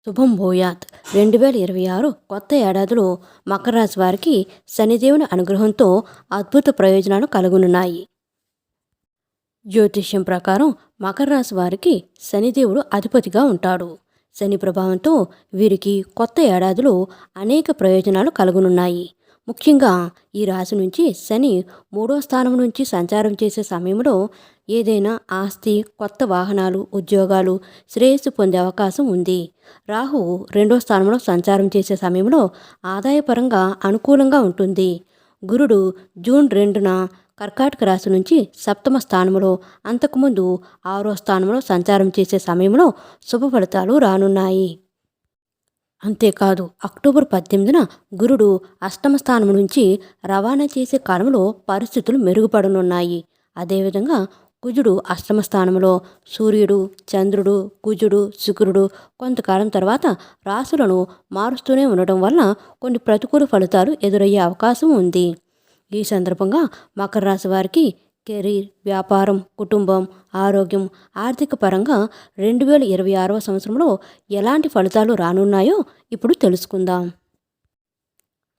శుభం భూయాత్ 2026 కొత్త ఏడాదిలో మకర రాశి వారికి శనిదేవుని అనుగ్రహంతో అద్భుత ప్రయోజనాలు కలుగునున్నాయి. జ్యోతిష్యం ప్రకారం మకర రాశి వారికి శనిదేవుడు అధిపతిగా ఉంటాడు. శని ప్రభావంతో వీరికి కొత్త ఏడాదిలో అనేక ప్రయోజనాలు కలుగునున్నాయి. ముఖ్యంగా ఈ రాశి నుంచి శని 3వ స్థానం నుంచి సంచారం చేసే సమయంలో ఏదైనా ఆస్తి, కొత్త వాహనాలు, ఉద్యోగాలు, శ్రేయస్సు పొందే అవకాశం ఉంది. రాహువు 2వ స్థానంలో సంచారం చేసే సమయంలో ఆదాయపరంగా అనుకూలంగా ఉంటుంది. గురుడు జూన్ 2న కర్కాటక రాశి నుంచి 7వ స్థానంలో, అంతకుముందు 6వ స్థానంలో సంచారం చేసే సమయంలో శుభ ఫలితాలు రానున్నాయి. అంతేకాదు అక్టోబర్ 18న గురుడు 8వ స్థానం నుంచి రవాణా చేసే కాలంలో పరిస్థితులు మెరుగుపడనున్నాయి. అదేవిధంగా కుజుడు 8వ స్థానంలో, సూర్యుడు, చంద్రుడు, కుజుడు, శుక్రుడు కొంతకాలం తర్వాత రాశులను మారుస్తూనే ఉండటం వల్ల కొన్ని ప్రతికూల ఫలితాలు ఎదురయ్యే అవకాశం ఉంది. ఈ సందర్భంగా మకర రాశి వారికి కెరీర్, వ్యాపారం, కుటుంబం, ఆరోగ్యం, ఆర్థిక పరంగా 2026వ సంవత్సరంలో ఎలాంటి ఫలితాలు రానున్నాయో ఇప్పుడు తెలుసుకుందాం.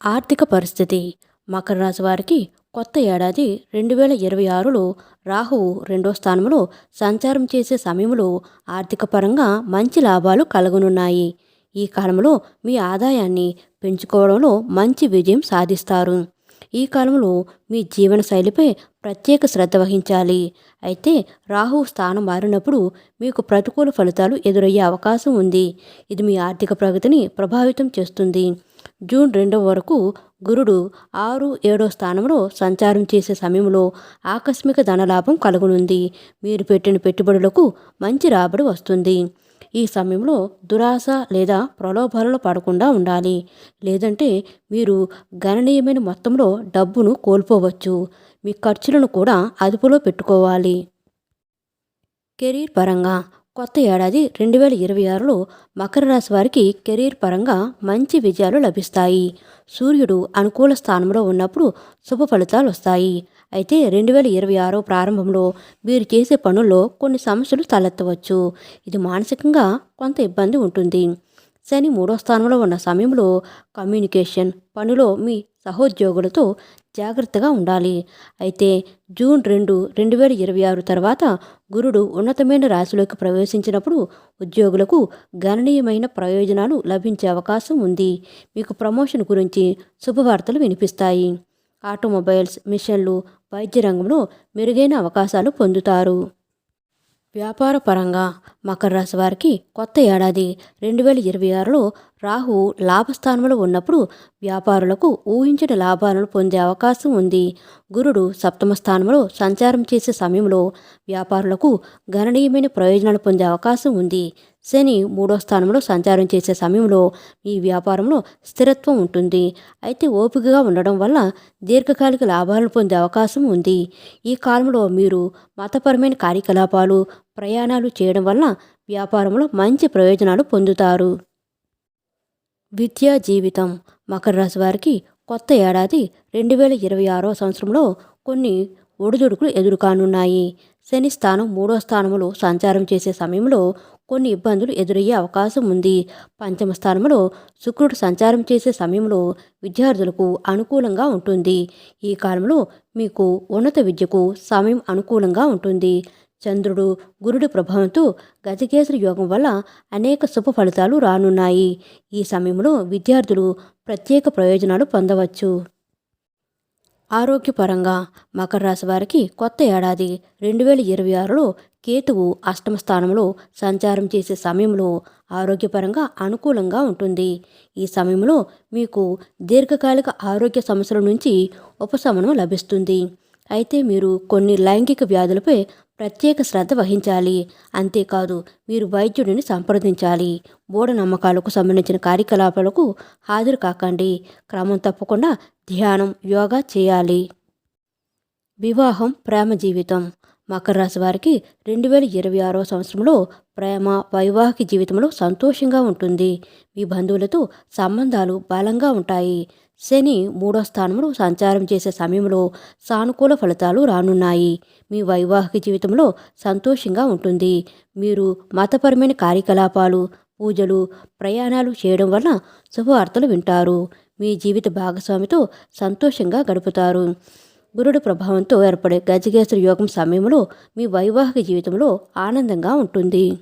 ఆర్థిక పరిస్థితి. మకర రాశి వారికి కొత్త ఏడాది 2026లో రాహువు 2వ స్థానంలో సంచారం చేసే సమయంలో ఆర్థిక పరంగా మంచి లాభాలు కలగనున్నాయి. ఈ కాలంలో మీ ఆదాయాన్ని పెంచుకోవడంలో మంచి విజయం సాధిస్తారు. ఈ కాలంలో మీ జీవన శైలిపై ప్రత్యేక శ్రద్ధ వహించాలి. అయితే రాహువు స్థానం మారినప్పుడు మీకు ప్రతికూల ఫలితాలు ఎదురయ్యే అవకాశం ఉంది. ఇది మీ ఆర్థిక ప్రగతిని ప్రభావితం చేస్తుంది. జూన్ 2 వరకు గురుడు 6, 7వ స్థానంలో సంచారం చేసే సమయంలో ఆకస్మిక ధనలాభం కలుగునుంది. మీరు పెట్టిన పెట్టుబడులకు మంచి రాబడి వస్తుంది. ఈ సమయంలో దురాశ లేదా ప్రలోభాలలో పడకుండా ఉండాలి. లేదంటే మీరు గణనీయమైన మొత్తంలో డబ్బును కోల్పోవచ్చు. మీ ఖర్చులను కూడా అదుపులో పెట్టుకోవాలి. కెరీర్ పరంగా కొత్త ఏడాది 2026లో మకర రాశి వారికి కెరీర్ పరంగా మంచి విజయాలు లభిస్తాయి. సూర్యుడు అనుకూల స్థానంలో ఉన్నప్పుడు శుభ ఫలితాలు వస్తాయి. అయితే 2026 ప్రారంభంలో మీరు చేసే పనుల్లో కొన్ని సమస్యలు తలెత్తవచ్చు. ఇది మానసికంగా కొంత ఇబ్బంది ఉంటుంది. శని 3వ స్థానంలో ఉన్న సమయంలో కమ్యూనికేషన్, పనిలో మీ సహోద్యోగులతో జాగ్రత్తగా ఉండాలి. అయితే జూన్ 2, 2026 తర్వాత గురుడు ఉన్నతమైన రాశిలోకి ప్రవేశించినప్పుడు ఉద్యోగులకు గణనీయమైన ప్రయోజనాలు లభించే అవకాశం ఉంది. మీకు ప్రమోషన్ గురించి శుభవార్తలు వినిపిస్తాయి. ఆటోమొబైల్స్, మిషన్లు, వైద్య రంగంలో మెరుగైన అవకాశాలు పొందుతారు. వ్యాపార పరంగా మకర రాశి వారికి కొత్త ఏడాది 2026లో రాహువు లాభస్థానంలో ఉన్నప్పుడు వ్యాపారులకు ఊహించిన లాభాలను పొందే అవకాశం ఉంది. గురుడు 7వ స్థానంలో సంచారం చేసే సమయంలో వ్యాపారులకు గణనీయమైన ప్రయోజనాలు పొందే అవకాశం ఉంది. శని 3వ స్థానంలో సంచారం చేసే సమయంలో మీ వ్యాపారంలో స్థిరత్వం ఉంటుంది. అయితే ఓపికగా ఉండడం వల్ల దీర్ఘకాలిక లాభాలను పొందే అవకాశం ఉంది. ఈ కాలంలో మీరు మతపరమైన కార్యకలాపాలు, ప్రయాణాలు చేయడం వల్ల వ్యాపారంలో మంచి ప్రయోజనాలు పొందుతారు. విద్యా జీవితం. మకర రాశి వారికి కొత్త ఏడాది 2026వ సంవత్సరంలో కొన్ని ఒడిదుడుకులు ఎదురుకానున్నాయి. శని స్థానం 3వ స్థానంలో సంచారం చేసే సమయంలో కొన్ని ఇబ్బందులు ఎదురయ్యే అవకాశం ఉంది. 5వ స్థానంలో శుక్రుడు సంచారం చేసే సమయంలో విద్యార్థులకు అనుకూలంగా ఉంటుంది. ఈ కాలంలో మీకు ఉన్నత విద్యకు సమయం అనుకూలంగా ఉంటుంది. చంద్రుడు, గురుడి ప్రభావంతో గజకేసరి యోగం వల్ల అనేక శుభ ఫలితాలు రానున్నాయి. ఈ సమయంలో విద్యార్థులు ప్రత్యేక ప్రయోజనాలు పొందవచ్చు. ఆరోగ్యపరంగా మకర రాశి వారికి కొత్త ఏడాది 2026లో కేతువు 8వ స్థానంలో సంచారం చేసే సమయంలో ఆరోగ్యపరంగా అనుకూలంగా ఉంటుంది. ఈ సమయంలో మీకు దీర్ఘకాలిక ఆరోగ్య సమస్యల నుంచి ఉపశమనం లభిస్తుంది. అయితే మీరు కొన్ని లైంగిక వ్యాధులపై ప్రత్యేక శ్రద్ధ వహించాలి. అంతేకాదు మీరు వైద్యుడిని సంప్రదించాలి. మూఢనమ్మకాలకు సంబంధించిన కార్యకలాపాలకు హాజరు కాకండి. క్రమం తప్పకుండా ధ్యానం, యోగా చేయాలి. వివాహం, ప్రేమ జీవితం. మకర రాశి వారికి 2026వ సంవత్సరంలో ప్రేమ, వైవాహిక జీవితంలో సంతోషంగా ఉంటుంది. మీ బంధువులతో సంబంధాలు బలంగా ఉంటాయి. శని 3వ స్థానంలో సంచారం చేసే సమయంలో సానుకూల ఫలితాలు రానున్నాయి. మీ వైవాహిక జీవితంలో సంతోషంగా ఉంటుంది. మీరు మతపరమైన కార్యకలాపాలు, పూజలు, ప్రయాణాలు చేయడం వల్ల శుభవార్తలు వింటారు. మీ జీవిత భాగస్వామితో సంతోషంగా గడుపుతారు. గురుడు ప్రభావంతో ఏర్పడే గజకేసరి యోగం సమయంలో మీ వైవాహిక జీవితంలో ఆనందంగా ఉంటుంది.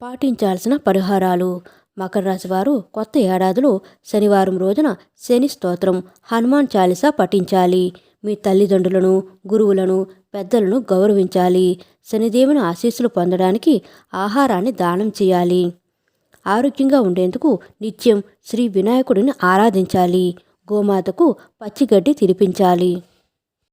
పాటించాల్సిన పరిహారాలు. మకర రాశి వారు కొత్త ఏడాదిలో శనివారం రోజున శని స్తోత్రం, హనుమాన్ చాలీసా పఠించాలి. మీ తల్లిదండ్రులను, గురువులను, పెద్దలను గౌరవించాలి. శనిదేవుని ఆశీస్సులు పొందడానికి ఆహారాన్ని దానం చేయాలి. ఆరోగ్యంగా ఉండేందుకు నిత్యం శ్రీ వినాయకుడిని ఆరాధించాలి. గోమాతకు పచ్చిగడ్డి తినిపించాలి.